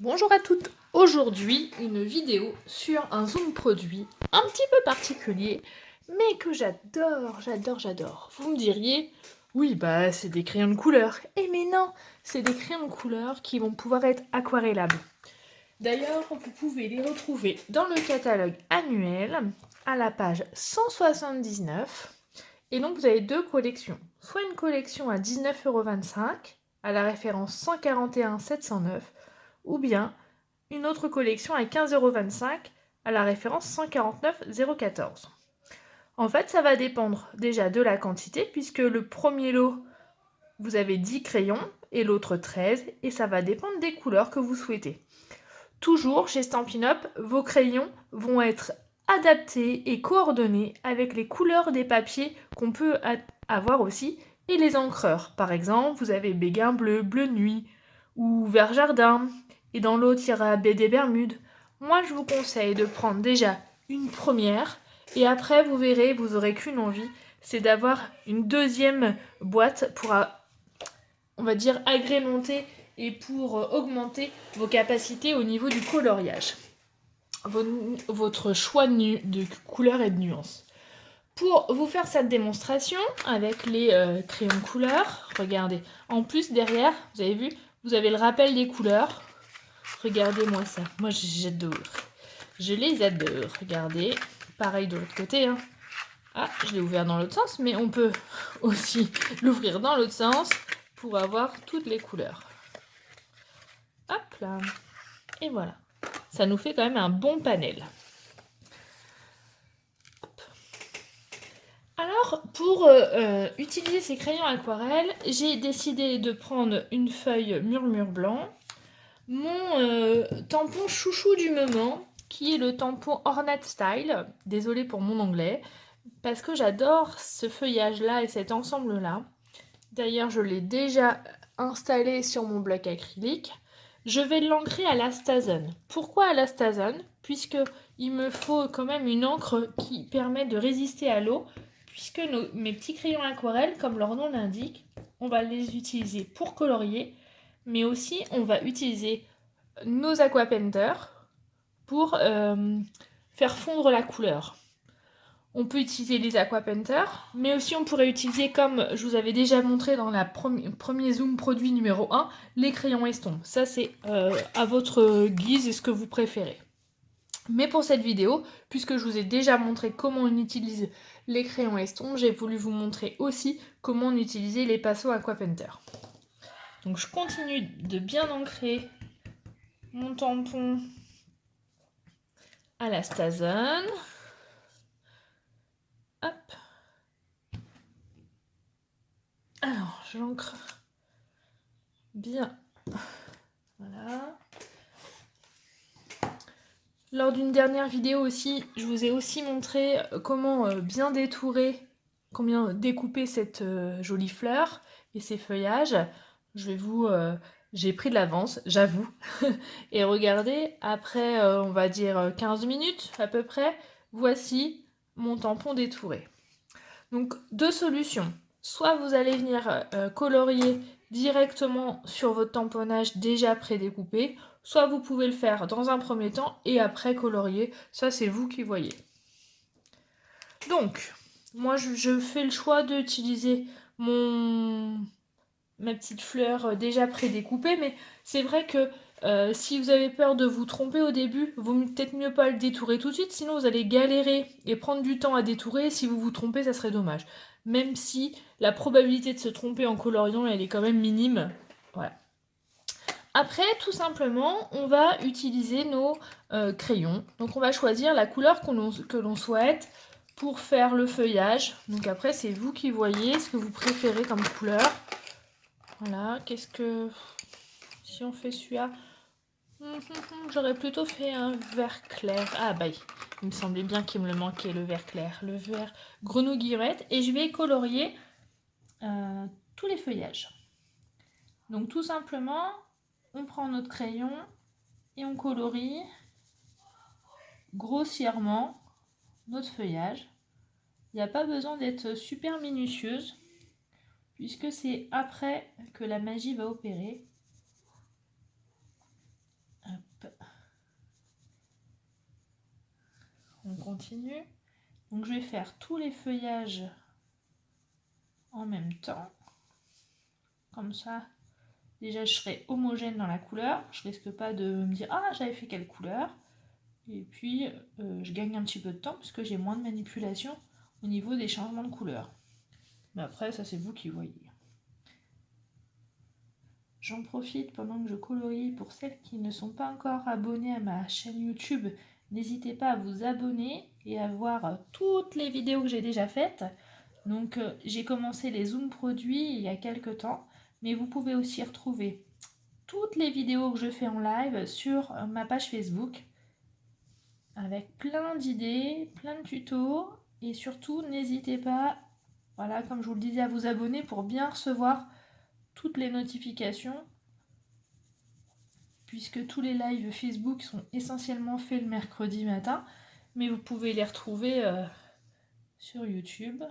Bonjour à toutes, aujourd'hui une vidéo sur un zoom produit un petit peu particulier mais que j'adore. Vous me diriez, oui bah c'est des crayons de couleur. Eh mais non, c'est des crayons de couleur qui vont pouvoir être aquarellables. D'ailleurs, vous pouvez les retrouver dans le catalogue annuel à la page 179. Et donc vous avez deux collections, soit une collection à 19,25 € à la référence 141 709 ou bien une autre collection à 15,25 € à la référence 149 014. En fait, ça va dépendre déjà de la quantité, puisque le premier lot, vous avez 10 crayons et l'autre 13, et ça va dépendre des couleurs que vous souhaitez. Toujours chez Stampin' Up, vos crayons vont être adaptés et coordonnés avec les couleurs des papiers qu'on peut avoir aussi et les encreurs. Par exemple, vous avez béguin bleu, bleu nuit ou vert jardin, et dans l'autre, il y aura baie des Bermudes. Moi, je vous conseille de prendre déjà une première, et après, vous verrez, vous aurez qu'une envie, c'est d'avoir une deuxième boîte pour, on va dire, agrémenter et pour augmenter vos capacités au niveau du coloriage. Votre choix de couleurs et de nuances. Pour vous faire cette démonstration avec les crayons de couleur, regardez. En plus, derrière, vous avez vu, vous avez le rappel des couleurs. Regardez-moi ça. Moi, j'adore. Je les adore. Regardez. Pareil de l'autre côté. Hein. Ah, je l'ai ouvert dans l'autre sens, mais on peut aussi l'ouvrir dans l'autre sens pour avoir toutes les couleurs. Hop là. Et voilà. Ça nous fait quand même un bon panel. Hop. Alors, pour utiliser ces crayons aquarelles, j'ai décidé de prendre une feuille murmure blanc, mon tampon chouchou du moment, qui est le tampon Ornate Style, désolée pour mon anglais, parce que j'adore ce feuillage-là et cet ensemble-là. D'ailleurs, je l'ai déjà installé sur mon bloc acrylique. Je vais l'ancrer à la Stazen. Pourquoi à la Stazen? Puisque il me faut quand même une encre qui permet de résister à l'eau, puisque mes petits crayons aquarelles, comme leur nom l'indique, on va les utiliser pour colorier, mais aussi on va utiliser nos aquapainters pour faire fondre la couleur. On peut utiliser les aquapainters, mais aussi on pourrait utiliser, comme je vous avais déjà montré dans la premier zoom produit numéro 1, les crayons estompes. Ça, c'est à votre guise et ce que vous préférez. Mais pour cette vidéo, puisque je vous ai déjà montré comment on utilise les crayons estompes, j'ai voulu vous montrer aussi comment on utilisait les pinceaux aquapainter. Donc je continue de bien ancrer mon tampon à la Stazen. Hop. Alors, je l'ancre bien. Voilà. Lors d'une dernière vidéo aussi, je vous ai aussi montré comment bien détourer, comment découper cette jolie fleur et ses feuillages. J'ai pris de l'avance, j'avoue. Et regardez, après, on va dire 15 minutes à peu près, voici mon tampon détouré. Donc, deux solutions. Soit vous allez venir colorier directement sur votre tamponnage déjà prédécoupé, soit vous pouvez le faire dans un premier temps et après colorier. Ça, c'est vous qui voyez. Donc, moi, je fais le choix d'utiliser ma petite fleur déjà prédécoupée, mais c'est vrai que si vous avez peur de vous tromper au début, vaut peut-être mieux pas le détourer tout de suite, sinon vous allez galérer et prendre du temps à détourer. Si vous vous trompez, ça serait dommage. Même si la probabilité de se tromper en coloriant, elle est quand même minime. Voilà. Après, tout simplement, on va utiliser nos crayons. Donc on va choisir la couleur que l'on souhaite pour faire le feuillage. Donc après, c'est vous qui voyez ce que vous préférez comme couleur. Voilà, qu'est-ce que... Si on fait celui-là... J'aurais plutôt fait un vert clair. Ah bah, il me semblait bien qu'il me le manquait, le vert clair. Le vert grenouille-guillemette. Et je vais colorier tous les feuillages. Donc tout simplement, on prend notre crayon et on colorie grossièrement notre feuillage. Il n'y a pas besoin d'être super minutieuse, puisque c'est après que la magie va opérer. on continue. Donc je vais faire tous les feuillages en même temps. Comme ça, déjà je serai homogène dans la couleur. Je risque pas de me dire ah j'avais fait quelle couleur. Et puis je gagne un petit peu de temps parce que j'ai moins de manipulation au niveau des changements de couleur. Mais après ça c'est vous qui voyez. J'en profite pendant que je colorie pour celles qui ne sont pas encore abonnées à ma chaîne YouTube. N'hésitez pas à vous abonner et à voir toutes les vidéos que j'ai déjà faites. Donc j'ai commencé les zooms produits il y a quelques temps, mais vous pouvez aussi retrouver toutes les vidéos que je fais en live sur ma page Facebook avec plein d'idées, plein de tutos et surtout n'hésitez pas, voilà, comme je vous le disais, à vous abonner pour bien recevoir toutes les notifications puisque tous les lives Facebook sont essentiellement faits le mercredi matin, mais vous pouvez les retrouver sur YouTube,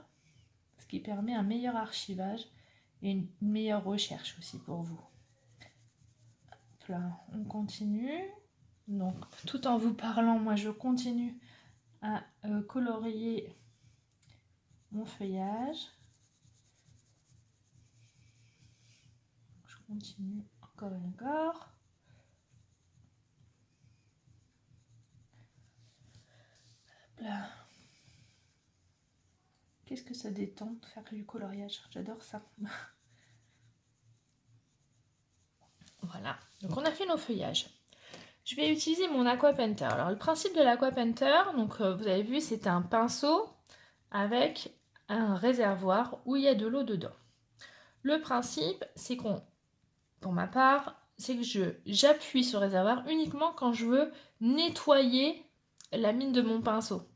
ce qui permet un meilleur archivage et une meilleure recherche aussi pour vous. Hop là, on continue. Donc, tout en vous parlant, moi je continue à colorier mon feuillage. Je continue encore et encore. Hop là. Qu'est-ce que ça détend de faire du coloriage? J'adore ça. Voilà, donc on a fait nos feuillages. Je vais utiliser mon Aqua Painter. Alors le principe de l'Aqua Painter, donc vous avez vu, c'est un pinceau avec un réservoir où il y a de l'eau dedans. Le principe, c'est qu'on, pour ma part, c'est que j'appuie sur le réservoir uniquement quand je veux nettoyer la mine de mon pinceau.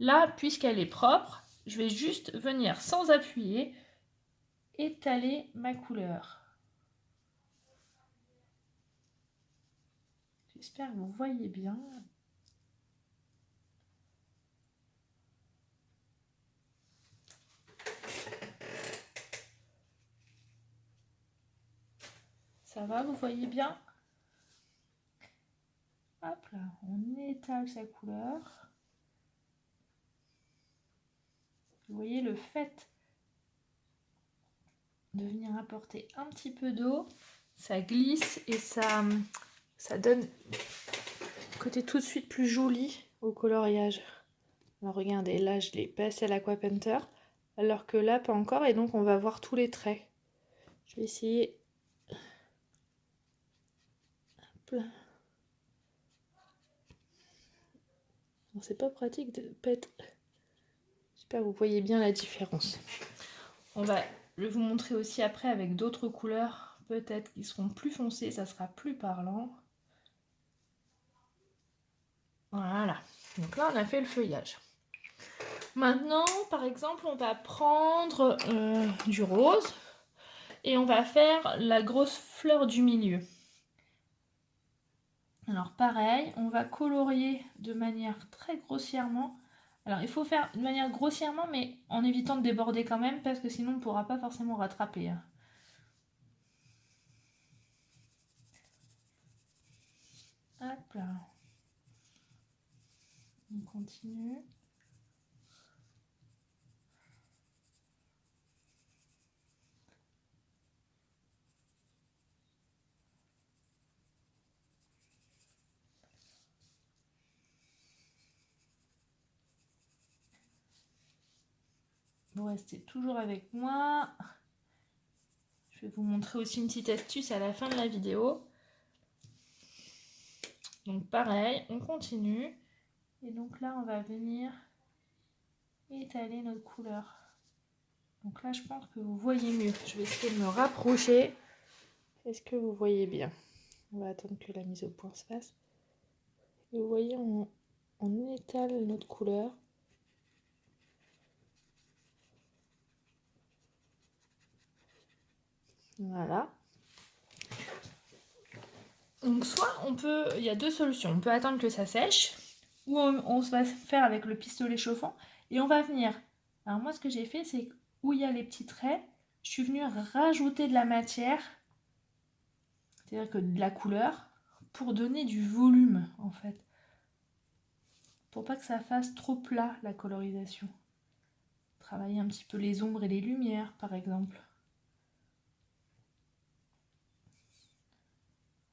Là, puisqu'elle est propre, je vais juste venir sans appuyer étaler ma couleur. J'espère que vous voyez bien. Ça va, vous voyez bien? Hop là, on étale sa couleur. Vous voyez le fait de venir apporter un petit peu d'eau, ça glisse et ça donne un côté tout de suite plus joli au coloriage. Alors regardez, là je l'ai passé à l'Aqua Painter, alors que là pas encore, et donc on va voir tous les traits. Je vais essayer. Hop là. C'est pas pratique de pète. J'espère que vous voyez bien la différence. Je vais vous montrer aussi après avec d'autres couleurs, peut-être qui seront plus foncées, ça sera plus parlant. Voilà, donc là on a fait le feuillage. Maintenant, par exemple, on va prendre du rose et on va faire la grosse fleur du milieu. Alors pareil, on va colorier de manière très grossièrement. Alors il faut faire de manière grossièrement, mais en évitant de déborder quand même, parce que sinon on ne pourra pas forcément rattraper. Hop là. On continue. Vous restez toujours avec moi. Je vais vous montrer aussi une petite astuce à la fin de la vidéo. Donc pareil, on continue. Et donc là, on va venir étaler notre couleur. Donc là, je pense que vous voyez mieux. Je vais essayer de me rapprocher. Est-ce que vous voyez bien? On va attendre que la mise au point se fasse. Et vous voyez, on étale notre couleur. Voilà. Donc soit il y a deux solutions. On peut attendre que ça sèche, ou on va faire avec le pistolet chauffant, et on va venir. Alors moi, ce que j'ai fait, c'est où il y a les petits traits, je suis venue rajouter de la matière, c'est-à-dire que de la couleur, pour donner du volume, en fait. pour pas que ça fasse trop plat la colorisation. Travailler un petit peu les ombres et les lumières par exemple.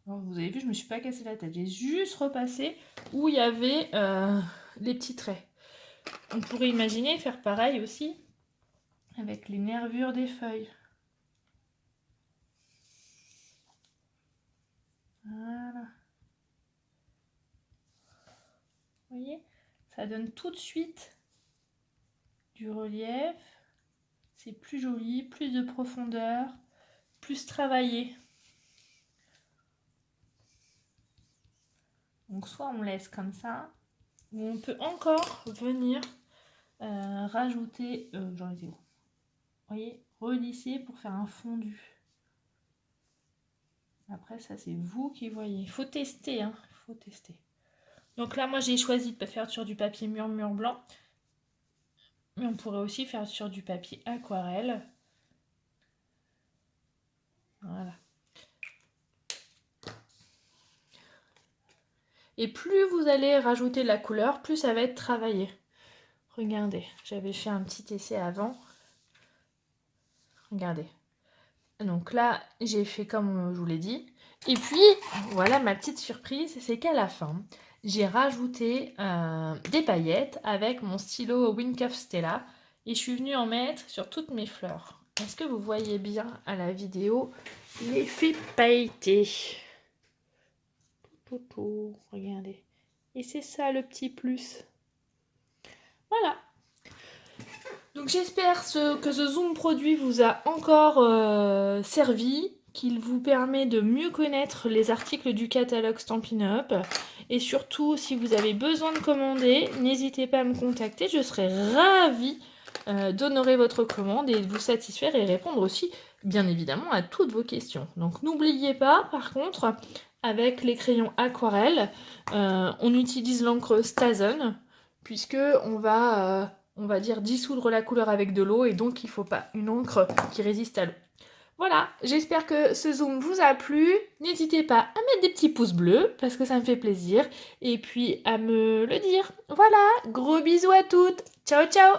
Alors, vous avez vu, je me suis pas cassé la tête, j'ai juste repassé où il y avait les petits traits. On pourrait imaginer faire pareil aussi avec les nervures des feuilles. Voilà. Vous voyez, ça donne tout de suite du relief. C'est plus joli, plus de profondeur, plus travaillé. Donc soit on laisse comme ça, ou on peut encore venir rajouter, j'en étais où ? Vous voyez, relisser pour faire un fondu. Après ça c'est vous qui voyez. Il faut tester, hein. Il faut tester. Donc là moi j'ai choisi de ne pas faire sur du papier mur blanc. Mais on pourrait aussi faire sur du papier aquarelle. Voilà. Et plus vous allez rajouter de la couleur, plus ça va être travaillé. Regardez, j'avais fait un petit essai avant. Regardez. Donc là, j'ai fait comme je vous l'ai dit. Et puis, voilà ma petite surprise, c'est qu'à la fin, j'ai rajouté des paillettes avec mon stylo Windcuff Stella. Et je suis venue en mettre sur toutes mes fleurs. Est-ce que vous voyez bien à la vidéo l'effet pailleté ? Regardez. Et c'est ça le petit plus. Voilà. Donc j'espère que ce zoom produit vous a encore servi, qu'il vous permet de mieux connaître les articles du catalogue Stampin' Up. Et surtout, si vous avez besoin de commander, n'hésitez pas à me contacter. Je serai ravie d'honorer votre commande et de vous satisfaire et répondre aussi, bien évidemment, à toutes vos questions. Donc n'oubliez pas, par contre, avec les crayons aquarelle, on utilise l'encre Stazen, puisque on va dire dissoudre la couleur avec de l'eau et donc il ne faut pas une encre qui résiste à l'eau. Voilà, j'espère que ce zoom vous a plu. N'hésitez pas à mettre des petits pouces bleus parce que ça me fait plaisir et puis à me le dire. Voilà, gros bisous à toutes. Ciao ciao.